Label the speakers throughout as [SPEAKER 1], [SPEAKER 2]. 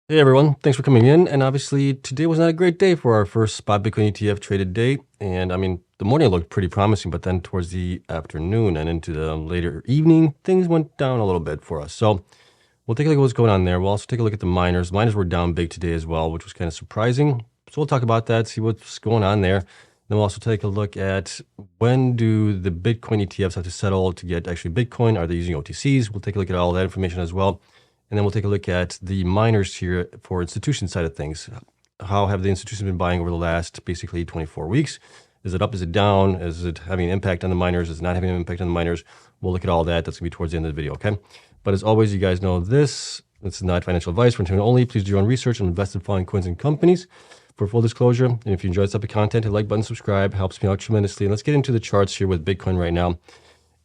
[SPEAKER 1] Hey everyone, thanks for coming in. And obviously, today was not a great day for our first spot Bitcoin ETF traded day. And I mean, the morning looked pretty promising, but then towards the afternoon and into the later evening, things went down a little bit for us. So we'll take a look at what's going on there. We'll also take a look at the miners. Miners were down big today as well, which was kind of surprising. So we'll talk about that, see what's going on there. Then we'll also take a look at when do the Bitcoin ETFs have to settle to get actually Bitcoin? Are they using OTCs? We'll take a look at all that information as well. And then we'll take a look at the miners here for institution side of things. How have the institutions been buying over the last basically 24 weeks? Is it up? Is it down? Is it having an impact on the miners? Is it not having an impact on the miners? We'll look at all that. That's going to be towards the end of the video, okay? But as always, you guys know this is not financial advice for entertainment only. Please do your own research and invest in following coins and companies. For full disclosure, and if you enjoy this type of content, hit the like button, subscribe, helps me out tremendously. And let's get into the charts here with Bitcoin right now.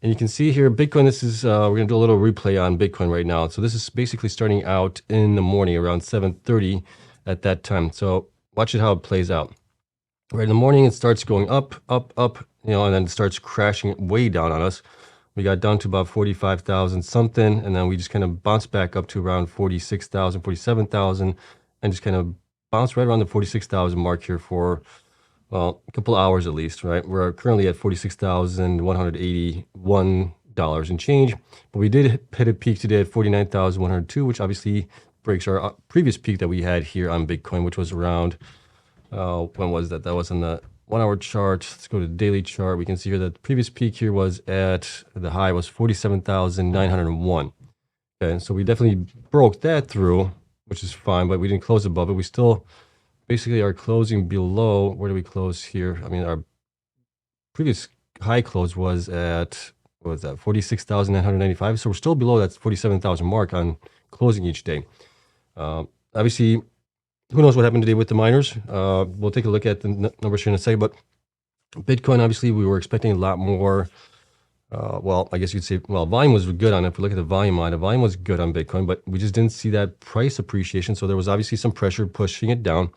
[SPEAKER 1] And you can see here, Bitcoin, this is, we're going to do a little replay on Bitcoin right now. So this is basically starting out in the morning around 7:30 at that time. So watch it how it plays out. Right in the morning, it starts going up, up, up, and then it starts crashing way down on us. We got down to about 45,000 something, and then we just kind of bounced back up to around 46,000, 47,000, and just kind of bounced right around the 46,000 mark here for well, a couple of hours at least, right? We're currently at $46,181 and change, but we did hit a peak today at 49,102, which obviously breaks our previous peak that we had here on Bitcoin, which was around, when was that? That was on the 1 hour chart. Let's go to the daily chart. We can see here that the previous peak here was at, the high was 47,901. Okay, so we definitely broke that through, which is fine, but we didn't close above it. We still basically are closing below. Where do we close here? I mean, our previous high close was at, what was that, 46,995. So we're still below that 47,000 mark on closing each day. Obviously, who knows what happened today with the miners? We'll take a look at the numbers here in a second. But Bitcoin, obviously, we were expecting a lot more. Well, I guess you'd say, well, volume was good on it. If we look at the volume on it, volume was good on Bitcoin, but we just didn't see that price appreciation. So there was obviously some pressure pushing it down.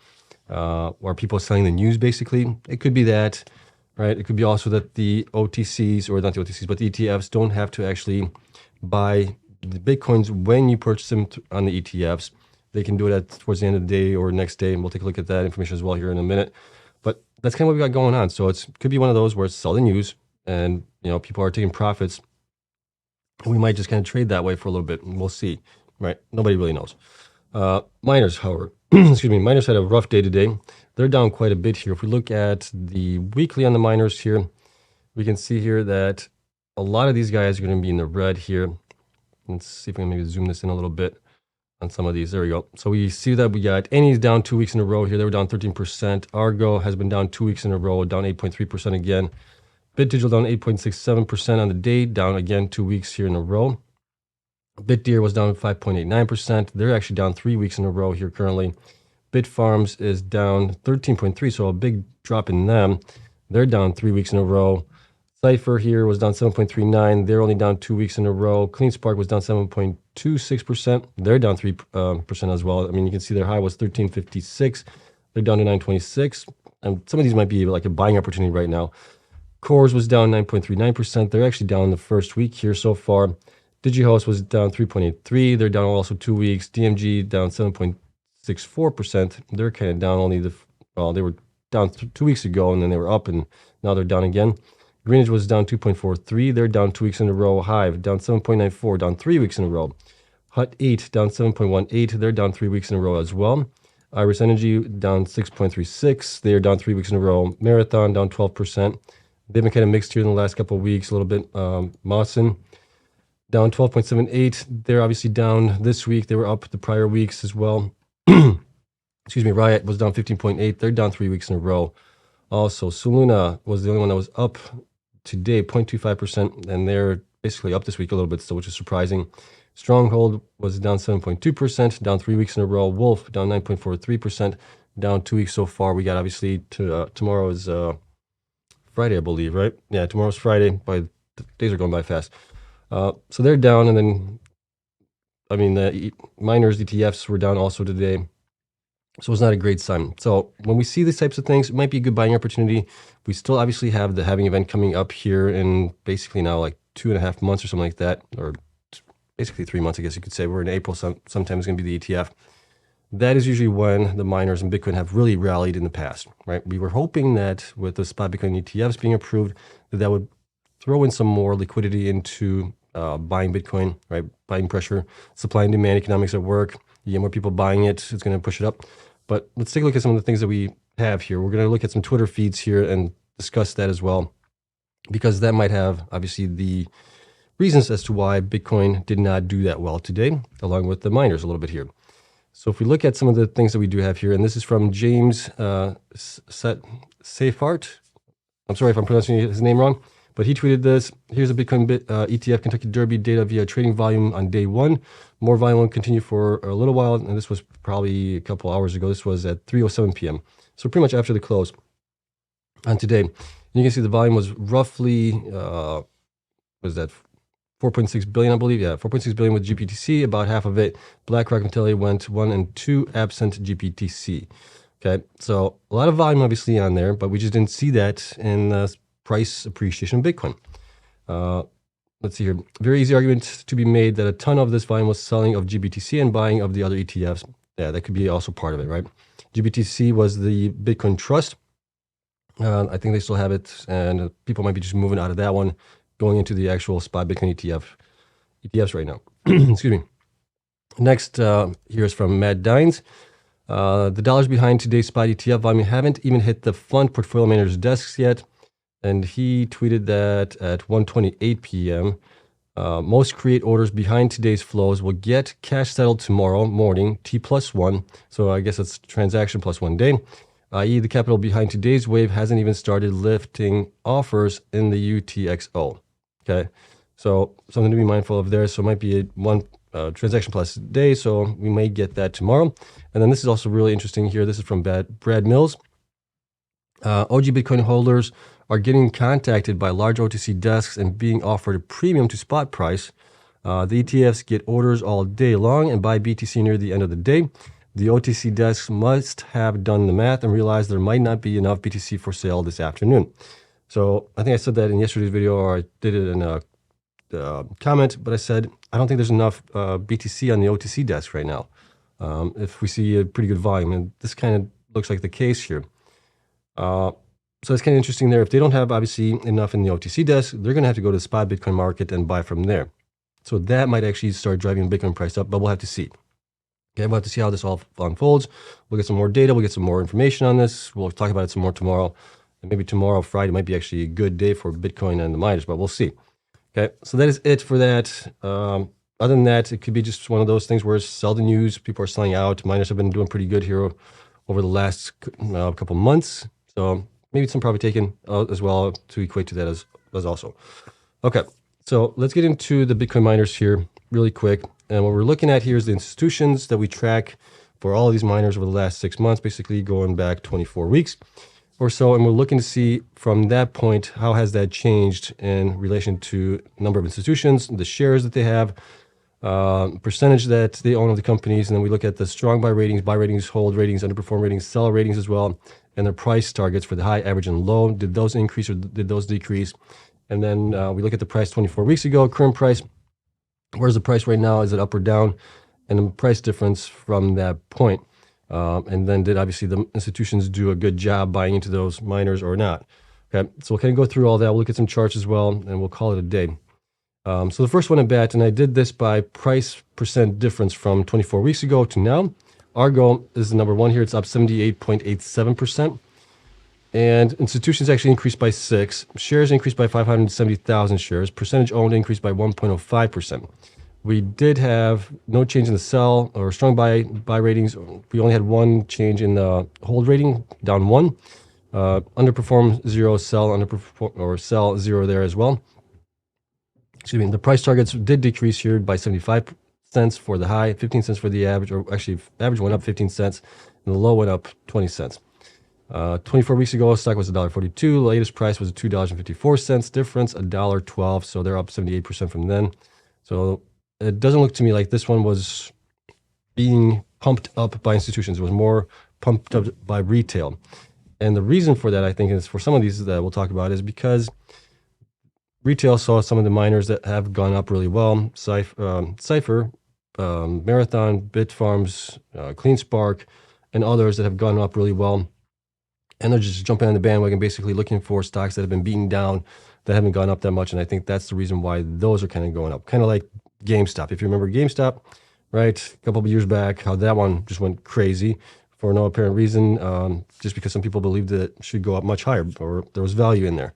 [SPEAKER 1] Are people selling the news, basically? It could be that, right? It could be also that the OTCs, or not the OTCs, but the ETFs don't have to actually buy the Bitcoins when you purchase them on the ETFs. They can do it towards the end of the day or next day, and we'll take a look at that information as well here in a minute. But that's kind of what we got going on. So it could be one of those where it's sell the news, and people are taking profits. We might just kind of trade that way for a little bit, and we'll see, right? Nobody really knows. Miners, however, excuse me, miners had a rough day today. They're down quite a bit here. If we look at the weekly on the miners here, we can see here that a lot of these guys are going to be in the red here. Let's see if I can maybe zoom this in a little bit on some of these. There we go. So we see that we got Any's down 2 weeks in a row here. They were down 13%. Argo has been down 2 weeks in a row, down 8.3% again. BitDigital down 8.67% on the day, down again 2 weeks here in a row. BitDeer was down 5.89%. They're actually down 3 weeks in a row here currently. Bitfarms is down 13.3%, so a big drop in them. They're down 3 weeks in a row. Cypher here was down 7.39%. They're only down 2 weeks in a row. CleanSpark was down 7.26%. They're down 3% as well. I mean, you can see their high was 13.56. They're down to 9.26. And some of these might be like a buying opportunity right now. Cores was down 9.39%. They're actually down the first week here so far. DigiHost was down 3.83%. They're down also 2 weeks. DMG down 7.64%. They're kind of down only they were down 2 weeks ago, and then they were up, and now they're down again. Greenwich was down 2.43%. They're down 2 weeks in a row. Hive down 7.94%, down 3 weeks in a row. Hut 8 down 7.18%. They're down 3 weeks in a row as well. Iris Energy down 6.36%. They're down 3 weeks in a row. Marathon down 12%. They've been kind of mixed here in the last couple of weeks a little bit. Mawson down 12.78%. They're obviously down this week. They were up the prior weeks as well. Excuse me. Riot was down 15.8%. They're down 3 weeks in a row. Also, Soluna was the only one that was up today, 0.25%, and they're basically up this week a little bit still, which is surprising. Stronghold was down 7.2%, down 3 weeks in a row. Wolf down 9.43%, down 2 weeks so far. We got obviously tomorrow is Friday, I believe, right? Yeah, tomorrow's Friday. The days are going by fast. So they're down, and then, I mean, the miners, ETFs were down also today. So it's not a great sign. So when we see these types of things, it might be a good buying opportunity. We still obviously have the halving event coming up here in basically now like 2.5 months or something like that, or basically 3 months, I guess you could say. We're in April, sometime it's going to be the ETF. that is usually when the miners in Bitcoin have really rallied in the past, right? We were hoping that with the spot Bitcoin ETFs being approved, that would throw in some more liquidity into buying Bitcoin, right? Buying pressure, supply and demand economics at work. You get more people buying it, it's going to push it up. But let's take a look at some of the things that we have here. We're going to look at some Twitter feeds here and discuss that as well, because that might have obviously the reasons as to why Bitcoin did not do that well today, along with the miners a little bit here. So if we look at some of the things that we do have here, and this is from James Seyfart. I'm sorry if I'm pronouncing his name wrong, but he tweeted this. Here's a Bitcoin ETF Kentucky Derby data via trading volume on day one. More volume will continue for a little while, and this was probably a couple hours ago. This was at 3:07 p.m. So pretty much after the close on today. And you can see the volume was roughly, was that 4.6 billion, I believe. Yeah, 4.6 billion with GPTC, about half of it. BlackRock and Intelli went 1 and 2 absent GPTC. Okay, so a lot of volume obviously on there, but we just didn't see that in price appreciation of Bitcoin. Let's see here. Very easy argument to be made that a ton of this volume was selling of GBTC and buying of the other ETFs. Yeah, that could be also part of it, right? GBTC was the Bitcoin Trust. I think they still have it, and people might be just moving out of that one, going into the actual spot Bitcoin ETFs right now. Excuse me. Next, here's from Matt Dines. The dollars behind today's spot ETF volume haven't even hit the fund portfolio manager's desks yet. And he tweeted that at 1:28 p.m. Most create orders behind today's flows will get cash settled tomorrow morning, T+1. So I guess it's transaction plus 1 day, i.e. the capital behind today's wave hasn't even started lifting offers in the UTXO. Okay, so something to be mindful of there. So it might be one transaction plus day, so we may get that tomorrow. And then this is also really interesting here. This is from Brad Mills. OG Bitcoin holders are getting contacted by large OTC desks and being offered a premium to spot price. The ETFs get orders all day long and buy BTC near the end of the day. The OTC desks must have done the math and realized there might not be enough BTC for sale this afternoon. So I think I said that in yesterday's video, or I did it in a comment, but I said, I don't think there's enough BTC on the OTC desk right now. If we see a pretty good volume, and this kind of looks like the case here. So it's kind of interesting there. If they don't have obviously enough in the OTC desk, they're going to have to go to the spot Bitcoin market and buy from there. So that might actually start driving Bitcoin price up, but we'll have to see. Okay, we'll have to see how this all unfolds. We'll get some more data. We'll get some more information on this. We'll talk about it some more tomorrow. And maybe tomorrow, Friday, might be actually a good day for Bitcoin and the miners, but we'll see. Okay, so that is it for that. Other than that, it could be just one of those things where it's sell the news. People are selling out. Miners have been doing pretty good here over the last couple months. So maybe some profit taken as well to equate to that as also. Okay, so let's get into the Bitcoin miners here really quick. And what we're looking at here is the institutions that we track for all of these miners over the last 6 months, basically going back 24 weeks or so. And we're looking to see from that point, how has that changed in relation to number of institutions, the shares that they have, percentage that they own of the companies. And then we look at the strong buy ratings, hold ratings, underperform ratings, sell ratings as well, and their price targets for the high, average, and low. Did those increase or did those decrease? And then we look at the price 24 weeks ago, current price. Where's the price right now? Is it up or down? And the price difference from that point. And then did obviously the institutions do a good job buying into those miners or not? Okay, so we'll kind of go through all that. We'll look at some charts as well, and we'll call it a day. So the first one at bat, and I did this by price percent difference from 24 weeks ago to now. Argo is the number one here. It's up 78.87%. And institutions actually increased by 6. Shares increased by 570,000 shares. Percentage owned increased by 1.05%. We did have no change in the sell or strong buy ratings. We only had one change in the hold rating, down 1. Underperform 0, sell 0 there as well. Excuse me. The price targets did decrease here by 75 cents for the high, 15 cents for the average, or actually average went up 15 cents and the low went up 20 cents. 24 weeks ago, stock was $1.42. The latest price was $2.54 difference, $1.12. So they're up 78% from then. So it doesn't look to me like this one was being pumped up by institutions. It was more pumped up by retail. And the reason for that, I think, is for some of these that we'll talk about is because retail saw some of the miners that have gone up really well. Cypher Marathon, Bitfarms, CleanSpark, and others that have gone up really well. And they're just jumping on the bandwagon, basically looking for stocks that have been beaten down, that haven't gone up that much. And I think that's the reason why those are kind of going up. Kind of like GameStop. If you remember GameStop, right, a couple of years back, how that one just went crazy for no apparent reason, just because some people believed that it should go up much higher or there was value in there.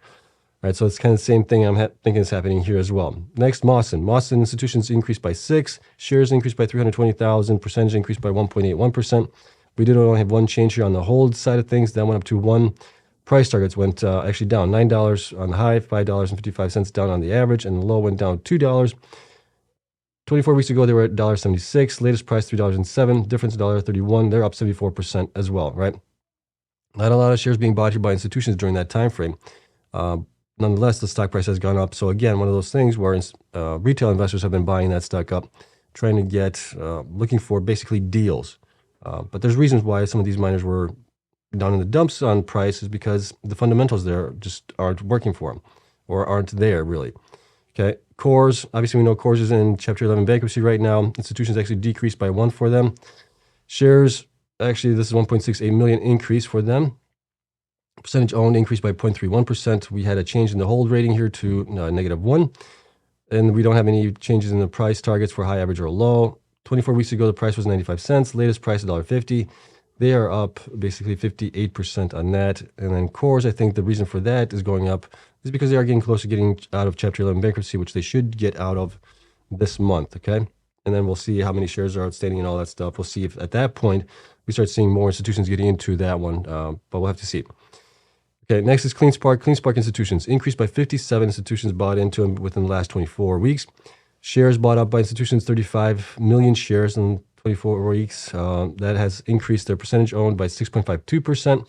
[SPEAKER 1] Right, so it's kind of the same thing I'm thinking is happening here as well. Next, Mawson. Mawson institutions increased by 6, shares increased by 320,000, percentage increased by 1.81%. We did only have one change here on the hold side of things. That went up to 1. Price targets went actually down $9 on the high, $5.55 down on the average, and the low went down $2. 24 weeks ago, they were at $1.76. Latest price, $3.07. Difference, $1.31. They're up 74% as well, right? Not a lot of shares being bought here by institutions during that time frame. Nonetheless, the stock price has gone up. So again, one of those things where retail investors have been buying that stock up, trying to get, looking for basically deals. But there's reasons why some of these miners were down in the dumps on price is because the fundamentals there just aren't working for them or aren't there really. Okay, Coors, obviously we know Coors is in Chapter 11 bankruptcy right now. Institutions actually decreased by 1 for them. Shares, actually this is 1.68 million increase for them. Percentage owned increased by 0.31%. We had a change in the hold rating here to -1. And we don't have any changes in the price targets for high, average, or low. 24 weeks ago, the price was 95 cents. Latest price, $1.50. They are up basically 58% on that. And then Coors, I think the reason for that is going up is because they are getting close to getting out of Chapter 11 bankruptcy, which they should get out of this month, okay? And then we'll see how many shares are outstanding and all that stuff. We'll see if at that point we start seeing more institutions getting into that one, but we'll have to see. Okay, next is CleanSpark. CleanSpark institutions increased by 57 institutions bought into them within the last 24 weeks. Shares bought up by institutions, 35 million shares in 24 weeks. That has increased their percentage owned by 6.52%.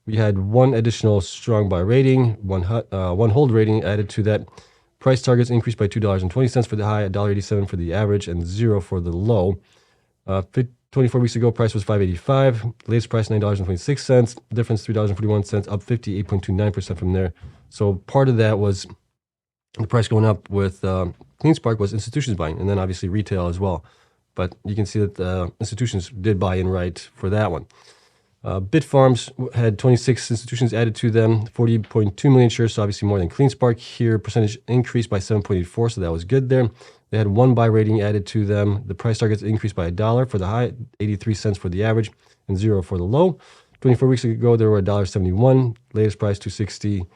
[SPEAKER 1] We had one additional strong buy rating, one hold rating added to that. Price targets increased by $2.20 for the high, $1.87 for the average, and 0 for the low. 24 weeks ago, price was $5.85. Latest price, $9.26. Difference, $3.41, up 58.29% from there. So part of that was the price going up with CleanSpark was institutions buying, and then obviously retail as well. But you can see that the institutions did buy in right for that one. Bitfarms had 26 institutions added to them, 40.2 million shares, so obviously more than CleanSpark here. Percentage increased by 7.84, so that was good there. They had one buy rating added to them. The price targets increased by $1 for the high, 83 cents for the average, and 0 for the low. 24 weeks ago, they were $1.71. Latest price, $2.60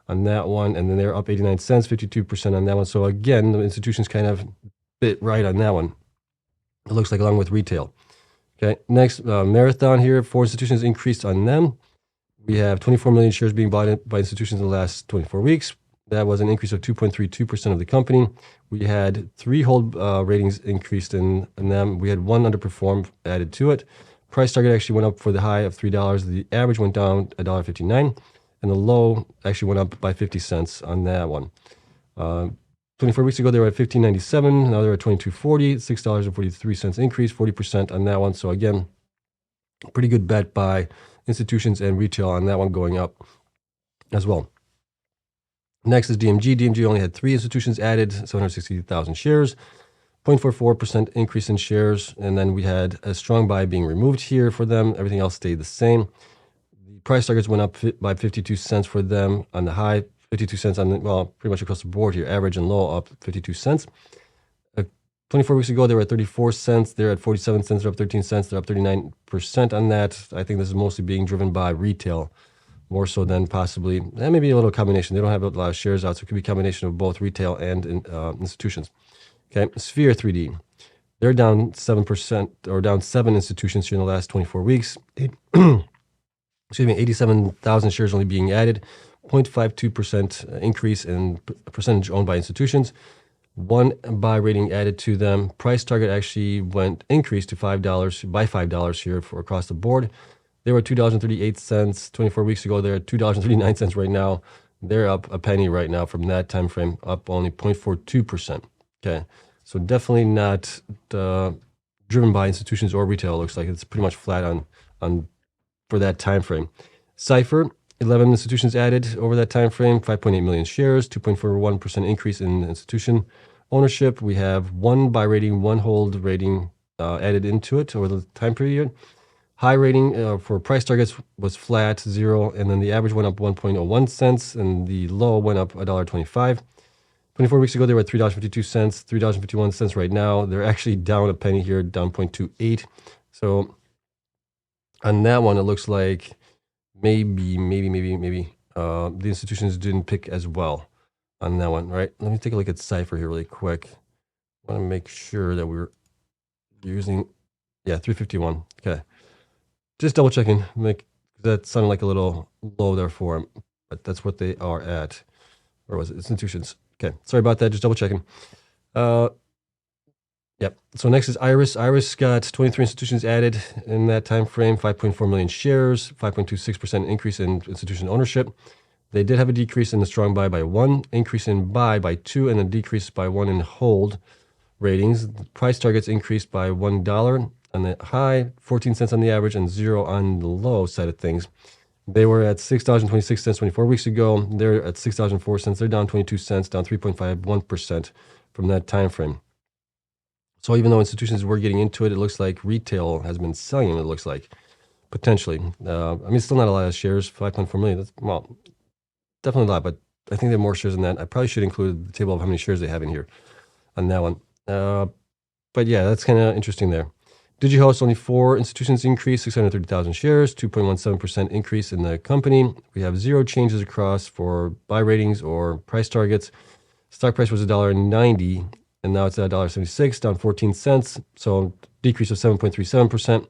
[SPEAKER 1] on that one, and then they're up 89 cents, 52% on that one. So again, the institutions kind of bit right on that one. It looks like along with retail. Okay, next, Marathon here, 4 institutions increased on them. We have 24 million shares being bought by institutions in the last 24 weeks. That was an increase of 2.32% of the company. We had 3 hold ratings increased in them. We had 1 underperform added to it. Price target actually went up for the high of $3. The average went down $1.59, and the low actually went up by 50 cents on that one. 24 weeks ago, they were at $15.97. Now they're at $22.40, $6.43 increase, 40% on that one. So again, pretty good bet by institutions and retail on that one going up as well. Next is DMG. DMG only had 3 institutions added, 760,000 shares, 0.44% increase in shares. And then we had a strong buy being removed here for them. Everything else stayed the same. The price targets went up by 52 cents for them on the high, 52 cents on the, well, pretty much across the board here, average and low up 52 cents. 24 weeks ago, they were at 34 cents. They're at 47 cents. They're up 13 cents. They're up 39% on that. I think this is mostly being driven by retail, more so than possibly, and maybe a little combination. They don't have a lot of shares out, so it could be a combination of both retail and institutions. Okay, Sphere 3D. They're down 7% or down 7 institutions here in the last 24 weeks. Excuse me, 87,000 shares only being added. 0.52% increase in percentage owned by institutions. 1 buy rating added to them. Price target actually increased to $5 by $5 here for across the board. They were $2.38 24 weeks ago. They're at $2.39 right now. They're up a penny right now from that time frame, up only 0.42%. Okay, so definitely not driven by institutions or retail. It looks like it's pretty much flat on for that time frame. Cypher. 11 institutions added over that time frame, 5.8 million shares, 2.41% increase in institution ownership, we have one buy rating, one hold rating added into it over the time period. High rating for price targets was flat, 0, and then the average went up 1.01 cents, and the low went up $1.25. 24 weeks ago, they were at $3.52, $3.51 right now. They're actually down a penny here, down 0.28. So on that one, it looks like maybe the institutions didn't pick as well on that one, right? Let me take a look at Cypher here really quick. I want to make sure that we're using, yeah, 351. Okay. Just double checking. That sounded like a little low there for them, but that's what they are at. Or was it institutions? Okay, sorry about that. Just double checking. Yep. So next is Iris. Iris got 23 institutions added in that time frame. 5.4 million shares. 5.26% increase in institution ownership. They did have a decrease in the strong buy by 1, increase in buy by 2, and a decrease by 1 in hold ratings. The price targets increased by $1 on the high, 14 cents on the average, and 0 on the low side of things. They were at $6.26 24 weeks ago. They're at $6.04. They're down 22 cents, down 3.51% from that time frame. So even though institutions were getting into it, it looks like retail has been selling them, it looks like, potentially. I mean, it's still not a lot of shares, 5.4 million. That's, well, definitely a lot, but I think they have more shares than that. I probably should include the table of how many shares they have in here on that one. But yeah, that's kind of interesting there. DigiHost, only 4 institutions increased, 630,000 shares, 2.17% increase in the company. We have 0 changes across for buy ratings or price targets. Stock price was $1.90, and now it's at $1.76, down 14 cents. So decrease of 7.37%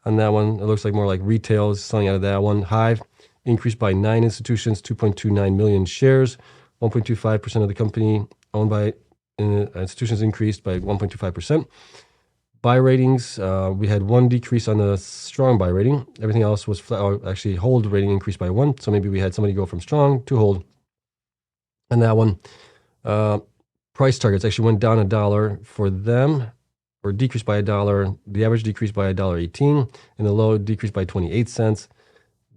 [SPEAKER 1] on that one. It looks like more like retail is selling out of that one. Hive increased by 9 institutions, 2.29 million shares. 1.25% of the company owned by institutions increased by 1.25%. Buy ratings, we had 1 decrease on the strong buy rating. Everything else was flat. Actually, hold rating increased by 1. So maybe we had somebody go from strong to hold. And that one, price targets actually went down $1 for them, or decreased by $1. The average decreased by $1.18, and the low decreased by 28 cents.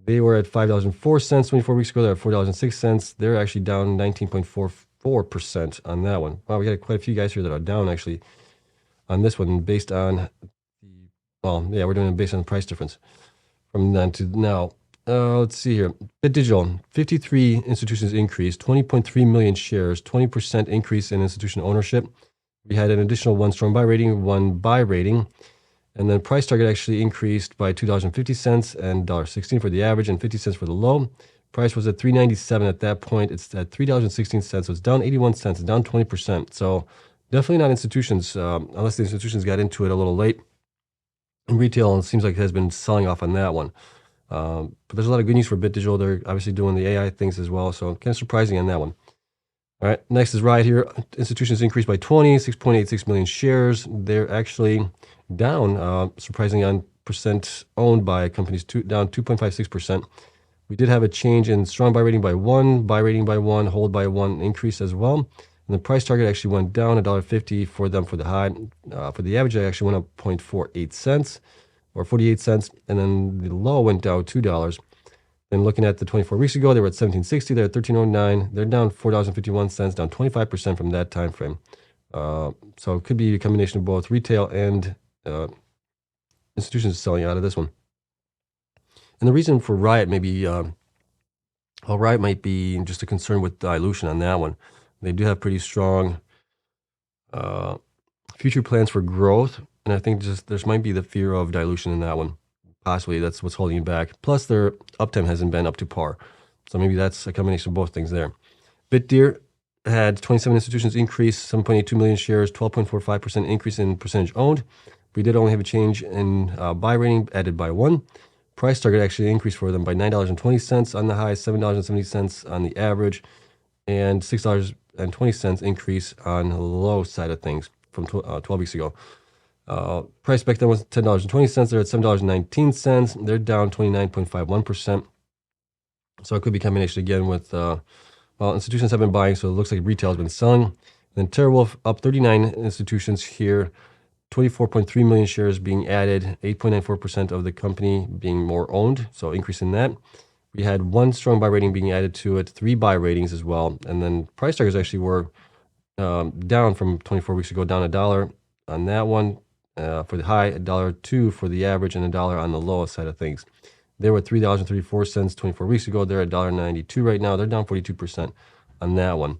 [SPEAKER 1] They were at $5.04 24 weeks ago. They're at $4.06. They're actually down 19.44% on that one. Wow, we got quite a few guys here that are down actually on this one based on the, well, yeah, we're doing it based on the price difference from then to now. Let's see here. BitDigital, 53 institutions increased, 20.3 million shares, 20% increase in institution ownership. We had an additional 1 strong buy rating, 1 buy rating, and then price target actually increased by $2.50 and $1.16 for the average and 50 cents for the low. Price was at $3.97 at that point. It's at $3.16, so it's down 81 cents, it's down 20%. So definitely not institutions, unless the institutions got into it a little late. In retail, it seems like it has been selling off on that one. But there's a lot of good news for BitDigital. They're obviously doing the AI things as well, so kind of surprising on that one. All right, next is Riot here. Institutions increased by 6.86 million shares. They're actually down, surprisingly, on percent owned by companies, down 2.56%. We did have a change in strong buy rating by 1, buy rating by 1, hold by 1 increase as well. And the price target actually went down $1.50 for them for the high. For the average, it actually went up 0.48 cents or 48 cents. And then the low went down $2. Then looking at the 24 weeks ago, they were at 1760. They're at 1309. They're down $4.51, down 25% from that time frame. So it could be a combination of both retail and institutions selling out of this one. And the reason for Riot Riot might be just a concern with dilution on that one. They do have pretty strong future plans for growth, and I think just there might be the fear of dilution in that one. Possibly that's what's holding it back. Plus, their uptime hasn't been up to par, so maybe that's a combination of both things there. BitDeer had 27 institutions increase, 7.82 million shares, 12.45% increase in percentage owned. We did only have a change in buy rating added by 1. Price target actually increased for them by $9.20 on the high, $7.70 on the average, and $6.20 increase on the low side of things from 12 weeks ago. Price back then was $10.20. They're at $7.19. They're down 29.51%. So it could be a combination again with, well, institutions have been buying, so it looks like retail has been selling. And then TeraWolf up 39 institutions here, 24.3 million shares being added, 8.94% of the company being more owned, so increase in that. We had 1 strong buy rating being added to it, 3 buy ratings as well, and then price targets actually were down from 24 weeks ago, down $1 on that one for the high, $1.02 for the average, and $1 on the lowest side of things. They were at $3.34 24 weeks ago. They're at $1.92 right now. They're down 42% on that one.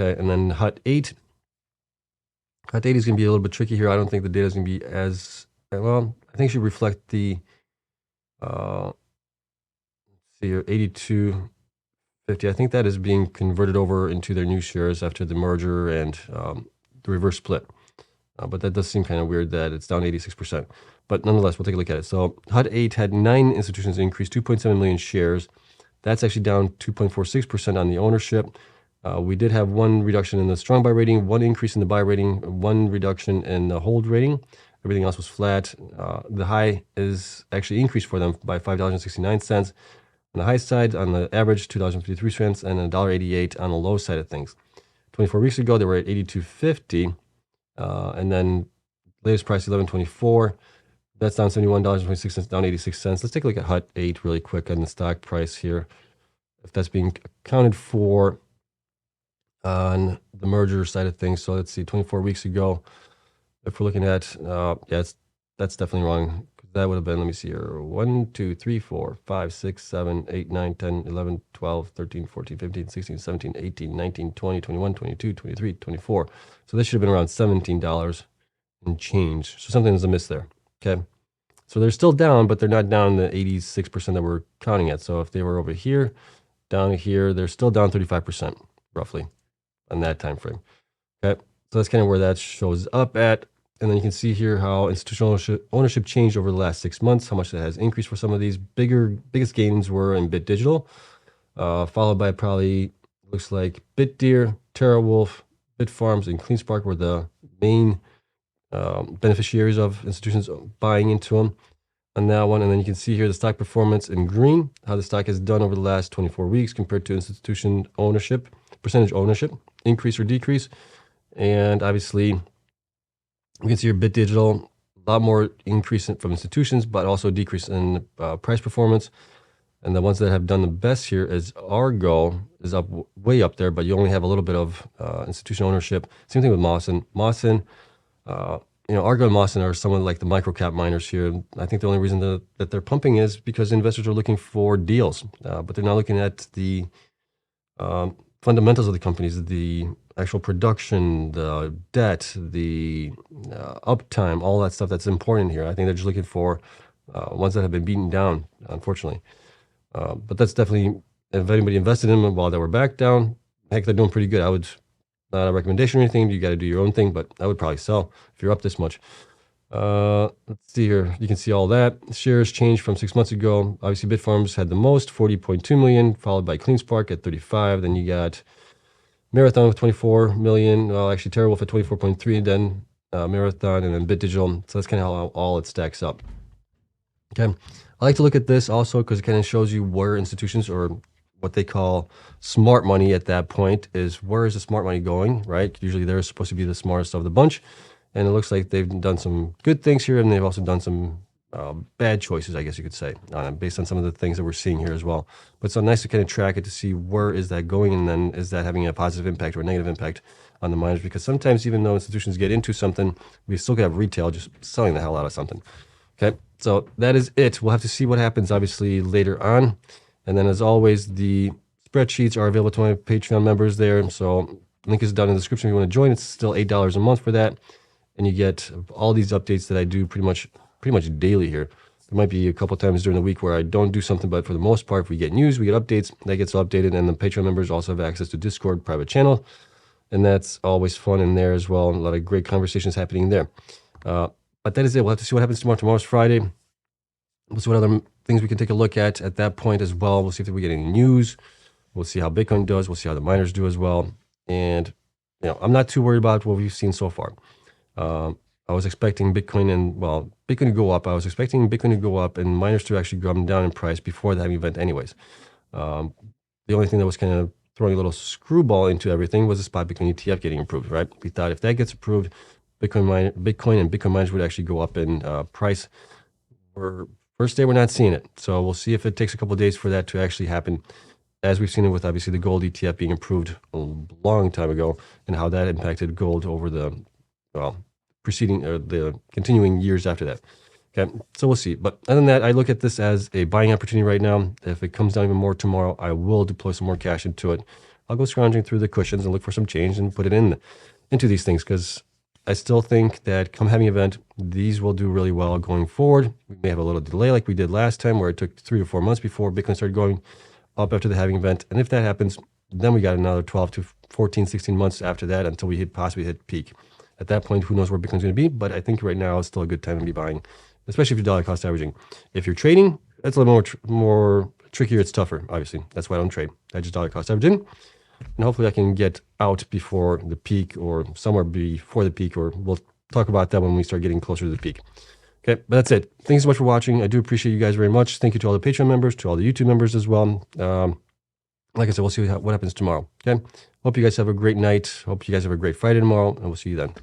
[SPEAKER 1] Okay, and then Hut 8. Hut 8 is going to be a little bit tricky here. I don't think the data is going to be as well. I think it should reflect the see here, 82.50. I think that is being converted over into their new shares after the merger and the reverse split. But that does seem kind of weird that it's down 86%. But nonetheless, we'll take a look at it. So Hut 8 had 9 institutions increase 2.7 million shares. That's actually down 2.46% on the ownership. We did have one reduction in the strong buy rating, one increase in the buy rating, one reduction in the hold rating. Everything else was flat. The high is actually increased for them by $5.69. On the high side, on the average, $2.53 and $1.88 on the low side of things. 24 weeks ago, they were at $82.50. And then latest price, $11.24. That's down $71.26, down 86 cents. Let's take a look at Hut 8 really quick on the stock price here. If that's being accounted for on the merger side of things. So let's see, 24 weeks ago, if we're looking at, that's definitely wrong. That would have been, let me see here, 1, 2, 3, 4, 5, 6, 7, 8, 9, 10, 11, 12, 13, 14, 15, 16, 17, 18, 19, 20, 21, 22, 23, 24. So this should have been around $17 and change. So something is amiss there, okay? So they're still down, but they're not down the 86% that we're counting at. So if they were over here, down here, they're still down 35% roughly on that time frame, okay? So that's kind of where that shows up at. And then you can see here how institutional ownership changed over the last 6 months, how much that has increased for some of these. Biggest gains were in Bit Digital, followed by probably, looks like BitDeer, TeraWolf, Bitfarms, and CleanSpark were the main beneficiaries of institutions buying into them on that one. And then you can see here the stock performance in green, how the stock has done over the last 24 weeks compared to institution ownership, percentage ownership, increase or decrease. And obviously, you can see here Bit Digital, a lot more increase from institutions, but also decrease in price performance. And the ones that have done the best here is Argo is up way up there, but you only have a little bit of institutional ownership. Same thing with Mawson. Mawson, Argo and Mawson are some of like the micro cap miners here. I think the only reason that they're pumping is because investors are looking for deals, but they're not looking at the fundamentals of the companies, the actual production, the debt, the uptime, all that stuff that's important here. I think they're just looking for ones that have been beaten down, unfortunately. But that's definitely, if anybody invested in them while they were back down, heck, they're doing pretty good. I would, not a recommendation or anything, you got to do your own thing, but I would probably sell if you're up this much. Let's see here. You can see all that. Shares changed from 6 months ago. Obviously, Bitfarms had the most, 40.2 million, followed by CleanSpark at 35. Then you got Marathon with 24 million. Well, actually, TeraWolf at 24.3, then Marathon, and then Bit Digital. So that's kind of how all it stacks up. Okay. I like to look at this also because it kind of shows you where institutions, or what they call smart money at that point, is where is the smart money going, right? Usually they're supposed to be the smartest of the bunch. And it looks like they've done some good things here, and they've also done some bad choices, I guess you could say, based on some of the things that we're seeing here as well. But it's nice to kind of track it to see where is that going, and then is that having a positive impact or a negative impact on the miners? Because sometimes even though institutions get into something, we still could have retail just selling the hell out of something. Okay, so that is it. We'll have to see what happens, obviously, later on. And then, as always, the spreadsheets are available to my Patreon members there. So link is down in the description if you want to join. It's still $8 a month for that. And you get all these updates that I do pretty much daily here. There might be a couple times during the week where I don't do something, but for the most part, if we get news, we get updates, that gets updated. And the Patreon members also have access to Discord private channel. And that's always fun in there as well. A lot of great conversations happening there. But that is it. We'll have to see what happens tomorrow. Tomorrow's Friday. We'll see what other things we can take a look at that point as well. We'll see if we get any news. We'll see how Bitcoin does. We'll see how the miners do as well. And, I'm not too worried about what we've seen so far. I was expecting Bitcoin to go up. I was expecting Bitcoin to go up and miners to actually come down in price before that event anyways. The only thing that was kind of throwing a little screwball into everything was the Spot Bitcoin ETF getting approved, right? We thought if that gets approved, Bitcoin and Bitcoin miners would actually go up in price. First day, we're not seeing it. So we'll see if it takes a couple of days for that to actually happen. as we've seen it with obviously the gold ETF being approved a long time ago, and how that impacted gold over the preceding or the continuing years after that. Okay, so we'll see. But other than that, I look at this as a buying opportunity right now. If it comes down even more tomorrow, I will deploy some more cash into it. I'll go scrounging through the cushions and look for some change and put it into these things, because I still think that come having event, these will do really well going forward. We may have a little delay like we did last time, where it took 3 to 4 months before Bitcoin started going up after the halving event. And if that happens, then we got another 12 to 14, 16 months after that until we possibly hit peak. At that point, who knows where Bitcoin's going to be? But I think right now is still a good time to be buying, especially if you're dollar cost averaging. If you're trading, that's a little more trickier. It's tougher, obviously. That's why I don't trade. I just dollar cost average in. And hopefully I can get out before the peak, or somewhere before the peak, or we'll talk about that when we start getting closer to the peak. Okay, but that's it. Thanks so much for watching. I do appreciate you guys very much. Thank you to all the Patreon members, to all the YouTube members as well. Like I said, we'll see what happens tomorrow. Okay, hope you guys have a great night. Hope you guys have a great Friday tomorrow, and we'll see you then.